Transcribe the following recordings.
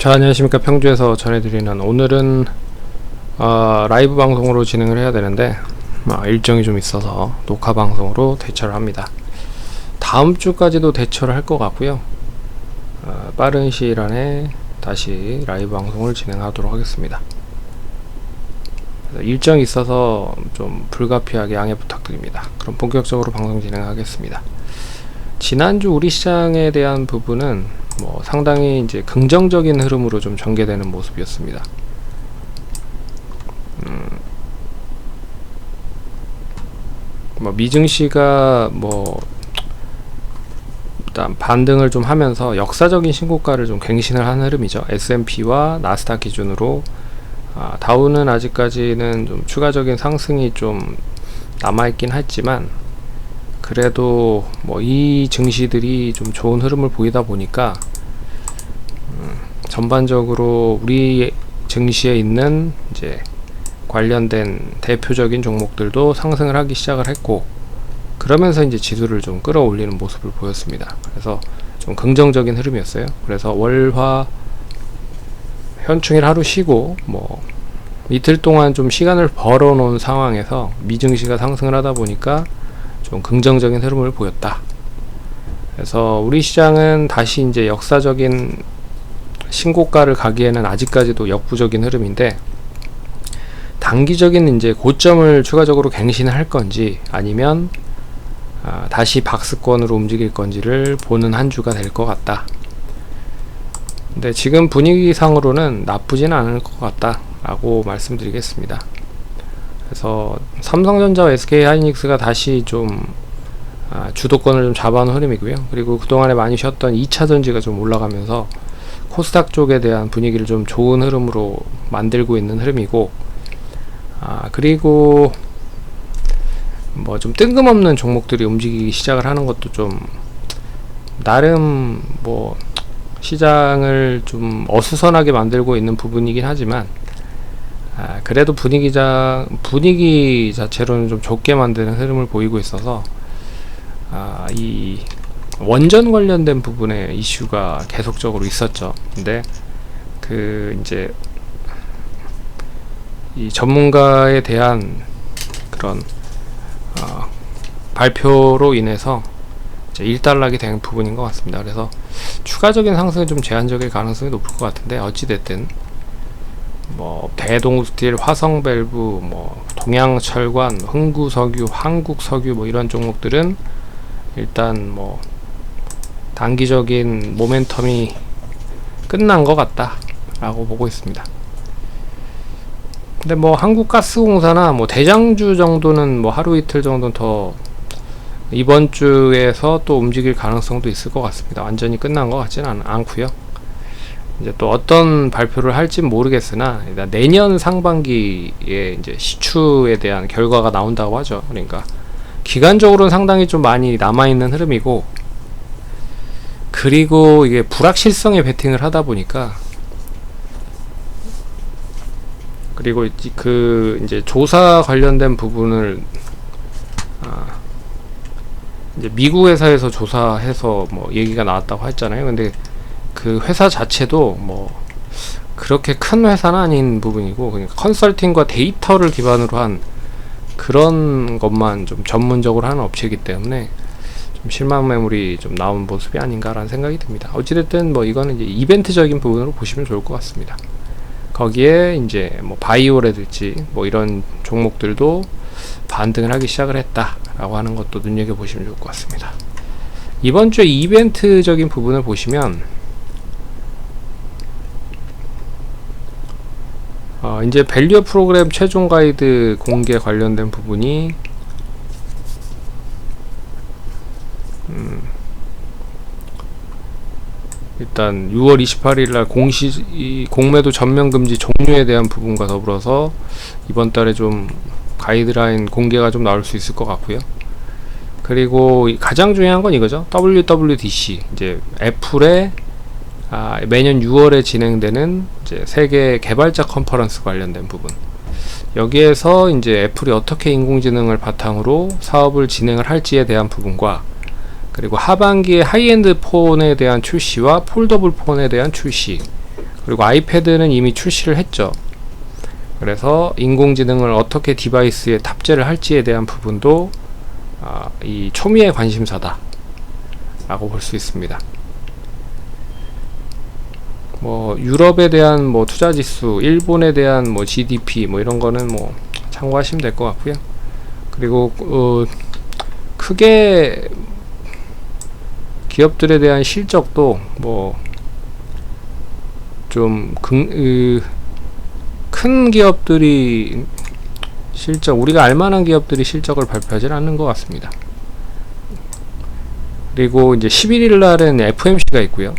자, 안녕하십니까. 평주에서 전해드리는, 오늘은 라이브 방송으로 진행을 해야 되는데 일정이 좀 있어서 녹화 방송으로 대처를 합니다. 다음 주까지도 대처를 할 것 같고요. 빠른 시일 안에 다시 라이브 방송을 진행하도록 하겠습니다. 일정이 있어서 좀 불가피하게 양해 부탁드립니다. 그럼 본격적으로 방송 진행하겠습니다. 지난주 우리 시장에 대한 부분은 상당히 이제 긍정적인 흐름으로 좀 전개되는 모습이었습니다. 미증시가 일단 반등을 좀 하면서 역사적인 신고가를 좀 갱신을 한 흐름이죠. S&P와 나스닥 기준으로 다우는 아직까지는 좀 추가적인 상승이 좀 남아있긴 했지만, 그래도 이 증시들이 좀 좋은 흐름을 보이다 보니까 전반적으로 우리 증시에 있는 이제 관련된 대표적인 종목들도 상승을 하기 시작을 했고, 그러면서 이제 지수를 좀 끌어올리는 모습을 보였습니다. 그래서 좀 긍정적인 흐름이었어요. 그래서 월화 현충일 하루 쉬고 이틀 동안 좀 시간을 벌어 놓은 상황에서 미증시가 상승을 하다 보니까 좀 긍정적인 흐름을 보였다. 그래서 우리 시장은 다시 이제 역사적인 신고가를 가기에는 아직까지도 역부족인 흐름인데, 단기적인 이제 고점을 추가적으로 갱신을 할 건지 아니면 다시 박스권으로 움직일 건지를 보는 한 주가 될 것 같다. 근데 지금 분위기상으로는 나쁘지는 않을 것 같다 라고 말씀드리겠습니다. 그래서 삼성전자와 SK하이닉스가 다시 좀 주도권을 좀 잡아놓은 흐름이고요. 그리고 그동안에 많이 쉬었던 2차전지가 좀 올라가면서 코스닥 쪽에 대한 분위기를 좀 좋은 흐름으로 만들고 있는 흐름이고, 그리고 좀 뜬금없는 종목들이 움직이기 시작을 하는 것도 좀 나름 시장을 좀 어수선하게 만들고 있는 부분이긴 하지만, 그래도 분위기 자체로는 좀 좋게 만드는 흐름을 보이고 있어서 이 원전 관련된 부분에 이슈가 계속적으로 있었죠. 근데 이제 이 전문가에 대한 그런 발표로 인해서 이제 일단락이 된 부분인 것 같습니다. 그래서 추가적인 상승이 좀 제한적일 가능성이 높을 것 같은데, 어찌됐든 대동스틸, 화성밸브, 동양철관, 흥구석유, 한국석유 이런 종목들은 일단 단기적인 모멘텀이 끝난 것 같다 라고 보고 있습니다. 근데 한국가스공사나 대장주 정도는 하루 이틀 정도는 더 이번 주에서 또 움직일 가능성도 있을 것 같습니다. 완전히 끝난 것 같지는 않고요. 이제 또 어떤 발표를 할지 모르겠으나, 일단 내년 상반기에 이제 시추에 대한 결과가 나온다고 하죠. 그러니까 기간적으로는 상당히 좀 많이 남아있는 흐름이고, 그리고 이게 불확실성에 베팅을 하다 보니까, 그리고 이제 조사 관련된 부분을 이제 미국 회사에서 조사해서 얘기가 나왔다고 했잖아요. 근데 그 회사 자체도 그렇게 큰 회사는 아닌 부분이고, 그러니까 컨설팅과 데이터를 기반으로 한 그런 것만 좀 전문적으로 하는 업체이기 때문에 좀 실망 매물이 좀 나온 모습이 아닌가라는 생각이 듭니다. 어찌됐든 이거는 이제 이벤트적인 부분으로 보시면 좋을 것 같습니다. 거기에 이제 바이오라든지 이런 종목들도 반등을 하기 시작을 했다라고 하는 것도 눈여겨보시면 좋을 것 같습니다. 이번 주에 이벤트적인 부분을 보시면 이제 밸류어 프로그램 최종 가이드 공개 관련된 부분이 일단 6월 28일날 공매도 전면 금지 종료에 대한 부분과 더불어서 이번 달에 좀 가이드라인 공개가 좀 나올 수 있을 것 같고요. 그리고 가장 중요한 건 이거죠. WWDC, 이제 애플의 매년 6월에 진행되는 이제 세계 개발자 컨퍼런스 관련된 부분. 여기에서 이제 애플이 어떻게 인공지능을 바탕으로 사업을 진행을 할지에 대한 부분과, 그리고 하반기에 하이엔드 폰에 대한 출시와 폴더블 폰에 대한 출시, 그리고 아이패드는 이미 출시를 했죠. 그래서 인공지능을 어떻게 디바이스에 탑재를 할지에 대한 부분도 이 초미의 관심사다 라고 볼 수 있습니다. 뭐 유럽에 대한 뭐 투자지수, 일본에 대한 뭐 GDP 뭐 이런 거는 뭐 참고하시면 될 것 같고요. 그리고 크게 기업들에 대한 실적도 뭐 좀 큰 기업들이 실적, 우리가 알만한 기업들이 실적을 발표하지 않는 것 같습니다. 그리고 이제 11일 날은 FMC가 있고요.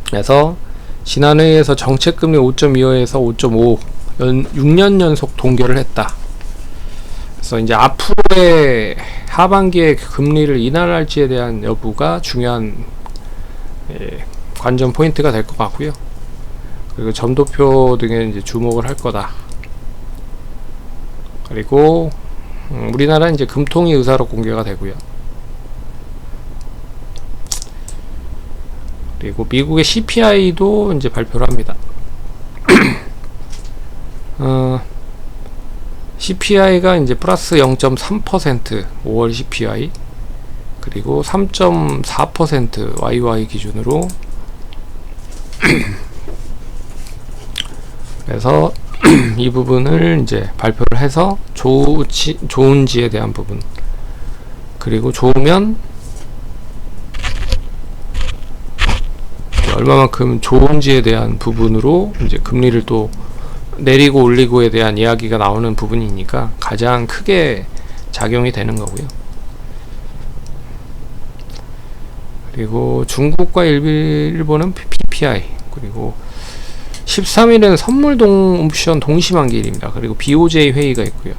그래서 지난 회의에서 정책금리 5.25에서 5.5 6년 연속 동결을 했다. 그래서 이제 앞으로의 하반기에 금리를 인하할지에 대한 여부가 중요한 관전 포인트가 될 것 같고요. 그리고 점도표 등에 이제 주목을 할 거다. 그리고 우리나라는 이제 금통위 의사로 공개가 되고요. 그리고 미국의 CPI도 이제 발표를 합니다. CPI가 이제 플러스 0.3% 5월 CPI, 그리고 3.4% YY 기준으로 그래서 이 부분을 이제 발표를 해서 좋은지에 대한 부분, 그리고 좋으면 얼마만큼 좋은지에 대한 부분으로 이제 금리를 또 내리고 올리고에 대한 이야기가 나오는 부분이니까 가장 크게 작용이 되는 거고요. 그리고 중국과 일본은 PPI, 그리고 13일은 선물 옵션 동시 만기일입니다. 그리고 BOJ 회의가 있고요.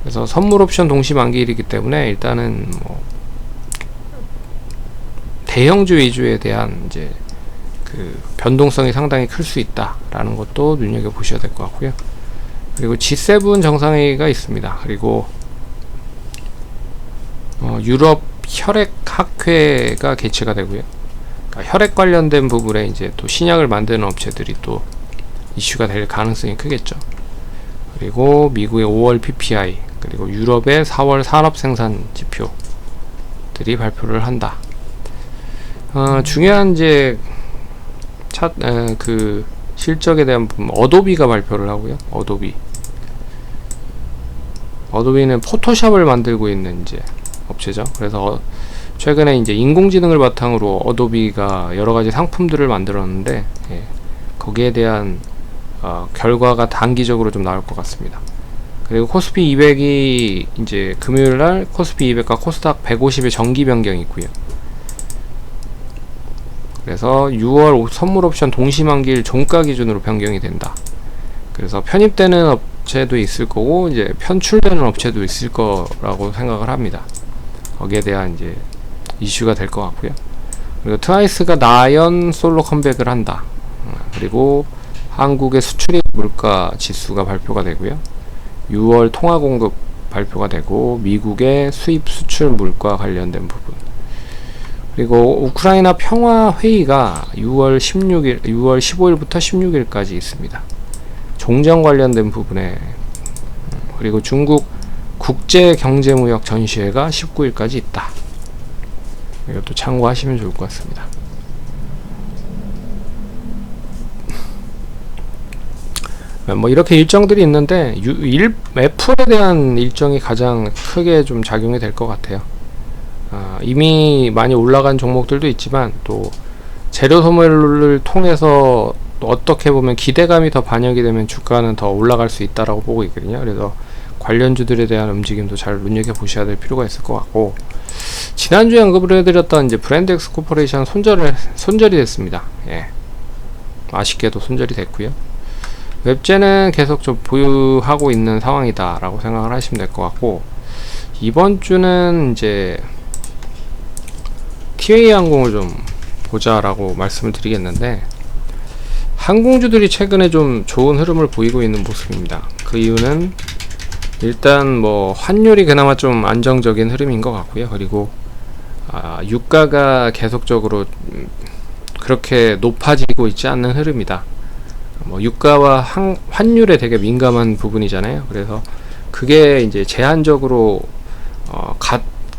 그래서 선물 옵션 동시 만기일이기 때문에 일단은 뭐 대형주 위주에 대한 이제 그 변동성이 상당히 클 수 있다라는 것도 눈여겨 보셔야 될 것 같고요. 그리고 G7 정상회의가 있습니다. 그리고 유럽 혈액학회가 개최가 되고요. 그러니까 혈액 관련된 부분에 이제 또 신약을 만드는 업체들이 또 이슈가 될 가능성이 크겠죠. 그리고 미국의 5월 PPI, 그리고 유럽의 4월 산업 생산 지표들이 발표를 한다. 중요한 이제 그 실적에 대한 부분, 어도비가 발표를 하고요. 어도비는 포토샵을 만들고 있는 이제 업체죠. 그래서 최근에 이제 인공지능을 바탕으로 어도비가 여러 가지 상품들을 만들었는데, 거기에 대한 결과가 단기적으로 좀 나올 것 같습니다. 그리고 코스피 200이 이제 금요일날 코스피 200과 코스닥 150의 정기 변경이 있고요. 그래서 6월 선물 옵션 동시 만기일 종가 기준으로 변경이 된다. 그래서 편입되는 업체도 있을 거고 이제 편출되는 업체도 있을 거라고 생각을 합니다. 거기에 대한 이제 이슈가 될 것 같고요. 그리고 트와이스가 나연 솔로 컴백을 한다. 그리고 한국의 수출입 물가 지수가 발표가 되고요. 6월 통화 공급 발표가 되고 미국의 수입 수출 물가 관련된 부분. 그리고 우크라이나 평화 회의가 6월 15일부터 16일까지 있습니다. 종전 관련된 부분에, 그리고 중국 국제 경제무역 전시회가 19일까지 있다. 이것도 참고하시면 좋을 것 같습니다. 뭐 이렇게 일정들이 있는데 F에 대한 일정이 가장 크게 좀 작용이 될 것 같아요. 이미 많이 올라간 종목들도 있지만 또 재료 소멸을 통해서 또 어떻게 보면 기대감이 더 반영이 되면 주가는 더 올라갈 수 있다라고 보고 있거든요. 그래서 관련주들에 대한 움직임도 잘 눈여겨 보셔야 될 필요가 있을 것 같고, 지난주에 언급을 해드렸던 이제 브랜드엑스 코퍼레이션 손절이 됐습니다. 아쉽게도 손절이 됐고요. 웹제는 계속 좀 보유하고 있는 상황이다 라고 생각을 하시면 될 것 같고, 이번 주는 이제 TA항공을 좀 보자라고 말씀을 드리겠는데, 항공주들이 최근에 좀 좋은 흐름을 보이고 있는 모습입니다. 그 이유는 일단 뭐 환율이 그나마 좀 안정적인 흐름인 것 같고요. 그리고 유가가 계속적으로 그렇게 높아지고 있지 않는 흐름이다. 뭐 유가와 환율에 되게 민감한 부분이잖아요. 그래서 그게 이제 제한적으로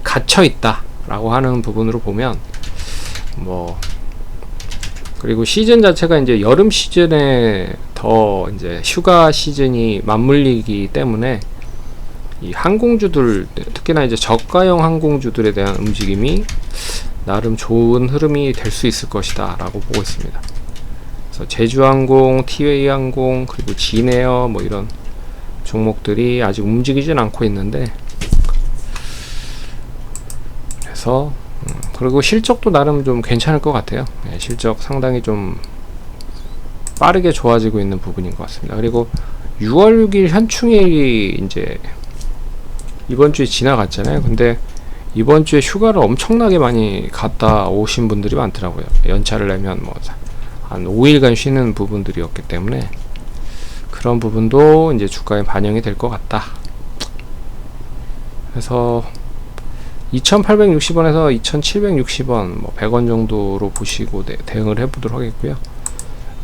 갇혀 있다라고 하는 부분으로 보면 뭐, 그리고 시즌 자체가 이제 여름 시즌에 더 이제 휴가 시즌이 맞물리기 때문에 이 항공주들, 특히나 이제 저가형 항공주들에 대한 움직임이 나름 좋은 흐름이 될 수 있을 것이다 라고 보고 있습니다. 그래서 제주항공, 티웨이항공, 그리고 진에어 뭐 이런 종목들이 아직 움직이진 않고 있는데, 그래서 그리고 실적도 나름 좀 괜찮을 것 같아요. 네, 실적 상당히 좀 빠르게 좋아지고 있는 부분인 것 같습니다. 그리고 6월 6일 현충일이 이제 이번 주에 지나갔잖아요. 근데 이번 주에 휴가를 엄청나게 많이 갔다 오신 분들이 많더라고요. 연차를 내면 뭐 한 5일간 쉬는 부분들이었기 때문에 그런 부분도 이제 주가에 반영이 될 것 같다. 그래서 2860원에서 2760원, 뭐 100원 정도로 보시고 대응을 해보도록 하겠고요.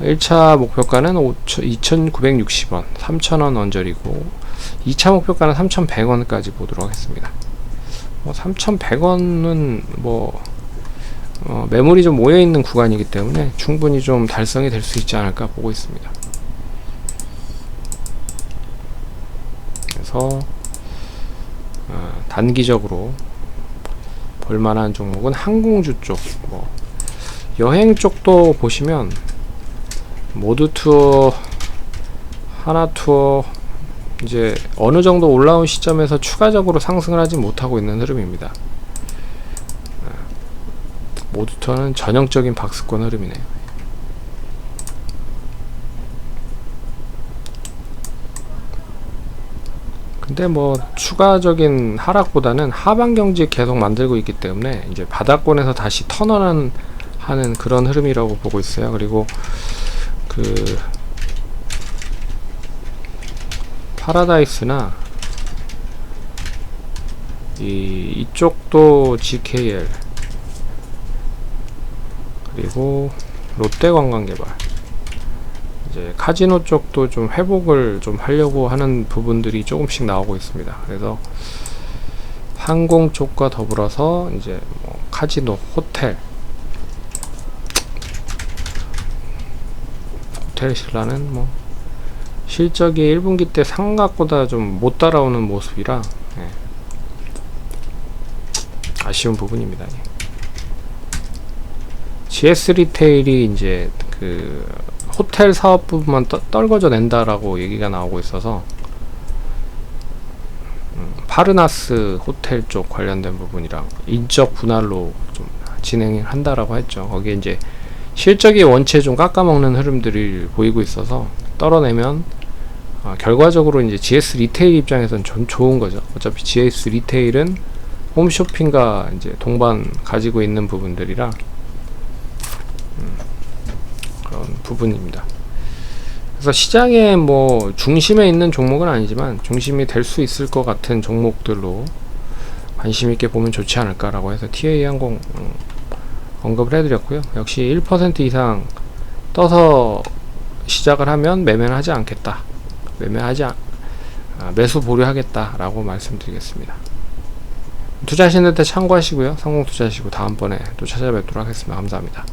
1차 목표가는 2960원, 3000원 언저리고, 2차 목표가는 3100원까지 보도록 하겠습니다. 3100원은 뭐 매물이 좀 모여있는 구간이기 때문에 충분히 좀 달성이 될 수 있지 않을까 보고 있습니다. 그래서 단기적으로 볼만한 종목은 항공주 쪽, 뭐 여행 쪽도 보시면 모두투어, 하나투어 이제 어느 정도 올라온 시점에서 추가적으로 상승을 하지 못하고 있는 흐름입니다. 모두투어는 전형적인 박스권 흐름이네요. 근데 뭐 추가적인 하락보다는 하방 경직 계속 만들고 있기 때문에 이제 바닥권에서 다시 턴언하는 그런 흐름이라고 보고 있어요. 그리고 그 파라다이스나 이쪽도 GKL, 그리고 롯데관광개발, 이제 카지노 쪽도 좀 회복을 좀 하려고 하는 부분들이 조금씩 나오고 있습니다. 그래서 항공 쪽과 더불어서 이제 뭐 카지노, 호텔 신라는 뭐 실적이 1분기 때 상각보다 좀 못 따라오는 모습이라 아쉬운 부분입니다. GS 리테일이 이제 그 호텔 사업 부분만 떨궈져 낸다라고 얘기가 나오고 있어서 파르나스 호텔 쪽 관련된 부분이랑 인적 분할로 좀 진행을 한다라고 했죠. 거기에 이제 실적이 원체 좀 깎아먹는 흐름들이 보이고 있어서 떨어내면 결과적으로 이제 GS 리테일 입장에서는 좀 좋은 거죠. 어차피 GS 리테일은 홈쇼핑과 이제 동반 가지고 있는 부분들이라 그런 부분입니다. 그래서 시장의 뭐 중심에 있는 종목은 아니지만 중심이 될 수 있을 것 같은 종목들로 관심 있게 보면 좋지 않을까라고 해서 TA항공 언급을 해드렸고요. 역시 1% 이상 떠서 시작을 하면 매매는 하지 않겠다. 매수 보류하겠다라고 말씀드리겠습니다. 투자하시는 데 참고하시고요. 성공 투자하시고 다음번에 또 찾아뵙도록 하겠습니다. 감사합니다.